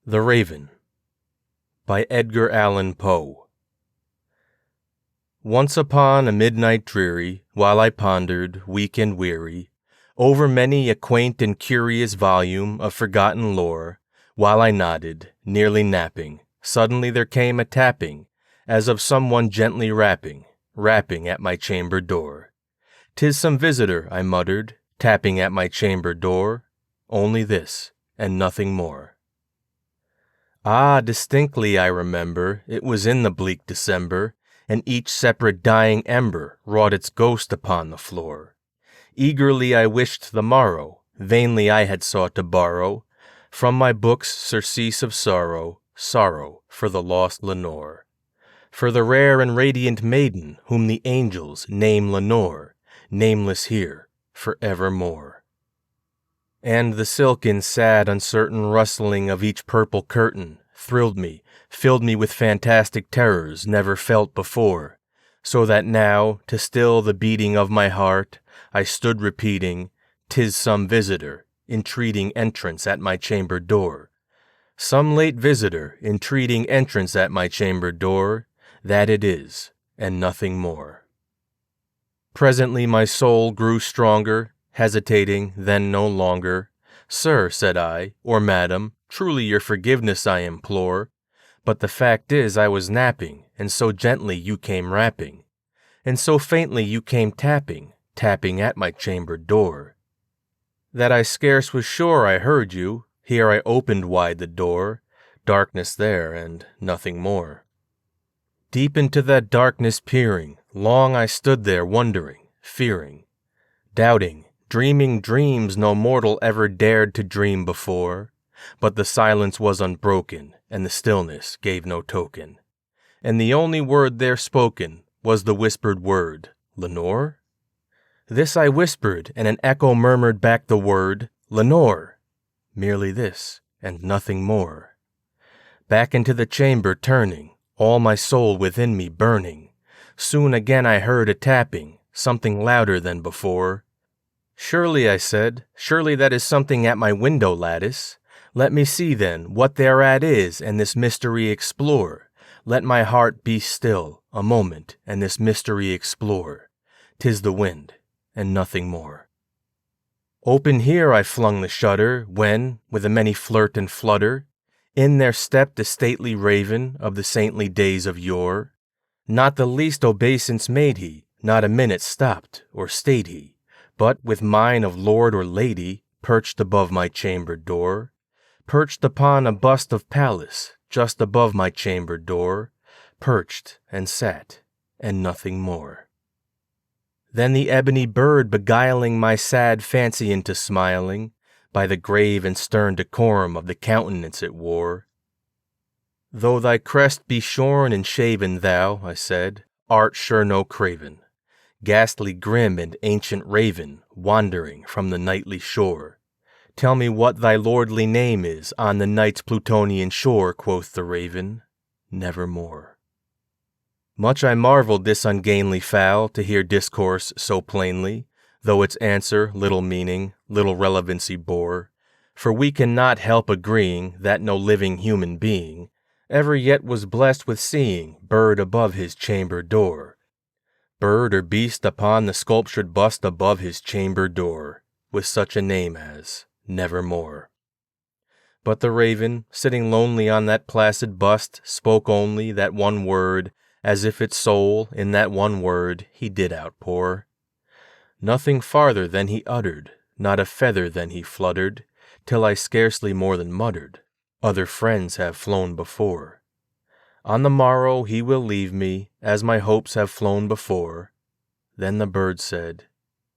The Raven by Edgar Allan Poe. Once upon a midnight dreary, while I pondered, weak and weary, over many a quaint and curious volume of forgotten lore, while I nodded, nearly napping, suddenly there came a tapping, as of someone gently rapping at my chamber door. "'Tis some visitor," I muttered, tapping at my chamber door, only this, and nothing more. Ah, distinctly I remember, it was in the bleak December, and each separate dying ember wrought its ghost upon the floor. Eagerly I wished the morrow, vainly I had sought to borrow from my books surcease of sorrow, sorrow for the lost Lenore, for the rare and radiant maiden whom the angels name Lenore, nameless here for evermore. And the silken, sad, uncertain rustling of each purple curtain thrilled me, filled me with fantastic terrors never felt before, so that now, to still the beating of my heart, I stood repeating, "'Tis some visitor, entreating entrance at my chamber door. Some late visitor, entreating entrance at my chamber door, that it is, and nothing more." Presently my soul grew stronger, hesitating, then no longer. "Sir," said I, "or madam, truly your forgiveness I implore, but the fact is I was napping, and so gently you came rapping, and so faintly you came tapping at my chamber door, that I scarce was sure I heard you. Here I opened wide the door, darkness there, and nothing more. Deep into that darkness peering, long I stood there wondering, fearing, doubting, dreaming dreams no mortal ever dared to dream before, but the silence was unbroken, and the stillness gave no token, and the only word there spoken was the whispered word, "Lenore?" This I whispered, and an echo murmured back the word, "Lenore!" Merely this, and nothing more. Back into the chamber turning, all my soul within me burning, soon again I heard a tapping, something louder than before. "Surely," I said, "surely that is something at my window lattice. Let me see then what thereat is, and this mystery explore. Let my heart be still a moment, and this mystery explore. 'Tis the wind, and nothing more." Open here I flung the shutter, when, with a many flirt and flutter, in there stepped a stately raven of the saintly days of yore. Not the least obeisance made he, not a minute stopped or stayed he, but with mien of lord or lady, perched above my chamber door, perched upon a bust of Pallas, just above my chamber door, perched and sat, and nothing more. Then the ebony bird beguiling my sad fancy into smiling, by the grave and stern decorum of the countenance it wore. "Though thy crest be shorn and shaven, thou," I said, "art sure no craven, ghastly grim and ancient raven, wandering from the nightly shore. Tell me what thy lordly name is on the night's Plutonian shore," quoth the raven, "Nevermore." Much I marveled this ungainly fowl to hear discourse so plainly, though its answer little meaning, little relevancy bore, for we cannot help agreeing that no living human being ever yet was blessed with seeing bird above his chamber door, bird or beast upon the sculptured bust above his chamber door, with such a name as Nevermore. But the raven, sitting lonely on that placid bust, spoke only that one word, as if its soul, in that one word, he did outpour. Nothing farther than he uttered, not a feather than he fluttered, till I scarcely more than muttered, "Other friends have flown before. On the morrow he will leave me, as my hopes have flown before." Then the bird said,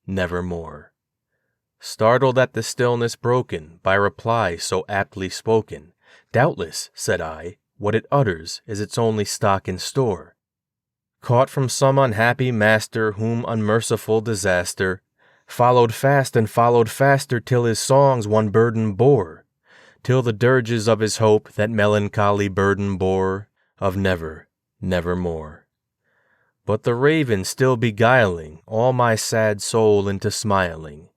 "Nevermore." Startled at the stillness broken by reply so aptly spoken, "Doubtless," said I, "what it utters is its only stock and store, caught from some unhappy master whom unmerciful disaster followed fast and followed faster till his songs one burden bore, till the dirges of his hope that melancholy burden bore of never, nevermore." But the raven still beguiling all my sad soul into smiling,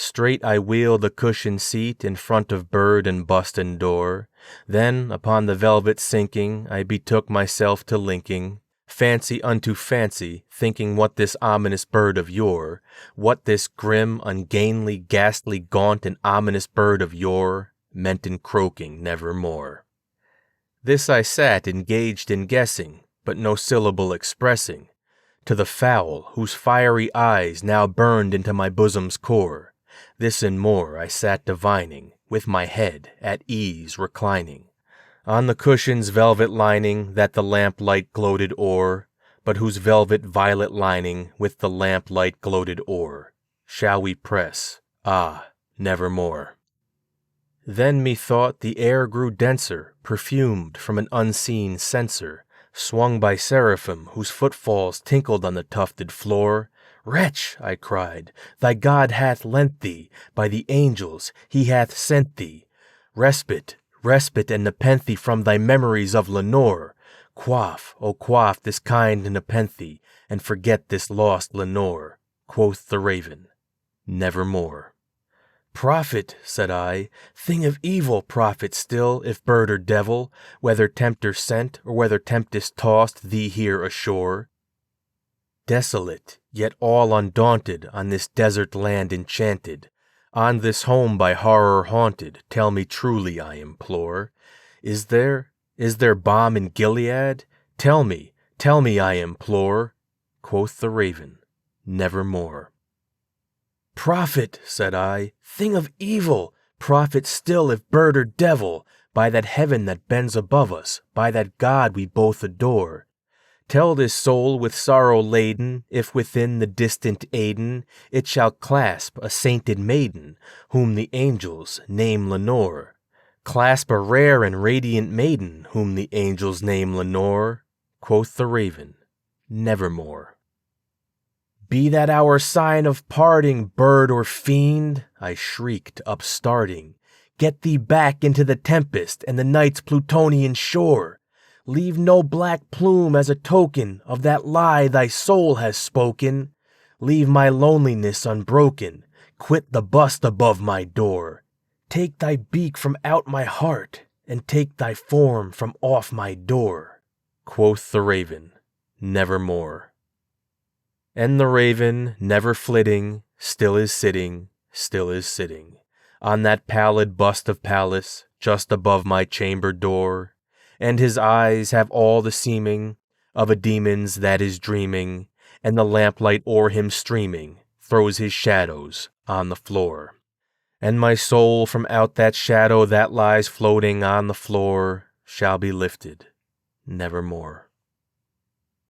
Straight I wheel the cushioned seat in front of bird and bust and door. Then, upon the velvet sinking, I betook myself to linking fancy unto fancy, thinking what this ominous bird of yore, what this grim, ungainly, ghastly, gaunt, and ominous bird of yore meant in croaking nevermore. This I sat engaged in guessing, but no syllable expressing, to the fowl whose fiery eyes now burned into my bosom's core. This and more I sat divining, with my head at ease reclining on the cushion's velvet lining that the lamplight gloated o'er, but whose velvet violet lining with the lamplight gloated o'er. Shall we press? Ah, nevermore. Then methought the air grew denser, perfumed from an unseen censer, swung by seraphim whose footfalls tinkled on the tufted floor. Wretch, I cried, thy God hath lent thee, by the angels he hath sent thee, respite, respite and nepenthe from thy memories of Lenore. Quaff, O quaff this kind nepenthe, and forget this lost Lenore. Quoth the raven, nevermore. Prophet, said I, thing of evil, prophet still, if bird or devil, whether tempter sent, or whether tempest tossed thee here ashore. Desolate, yet all undaunted, on this desert land enchanted, on this home by horror haunted, tell me truly, I implore, is there balm in Gilead? Tell me, I implore. Quoth the raven, nevermore. Prophet, said I, thing of evil, prophet still if bird or devil, by that heaven that bends above us, by that God we both adore. Tell this soul with sorrow laden, if within the distant Aidenn it shall clasp a sainted maiden, whom the angels name Lenore. Clasp a rare and radiant maiden, whom the angels name Lenore. Quoth the raven, nevermore. Be that our sign of parting, bird or fiend, I shrieked, upstarting. Get thee back into the tempest and the night's Plutonian shore. Leave no black plume as a token of that lie thy soul has spoken. Leave my loneliness unbroken. Quit the bust above my door. Take thy beak from out my heart, and take thy form from off my door. Quoth the raven, nevermore. And the raven, never flitting, still is sitting, on that pallid bust of Pallas, just above my chamber door. And his eyes have all the seeming of a demon's that is dreaming, and the lamplight o'er him streaming throws his shadows on the floor. And my soul from out that shadow that lies floating on the floor shall be lifted nevermore.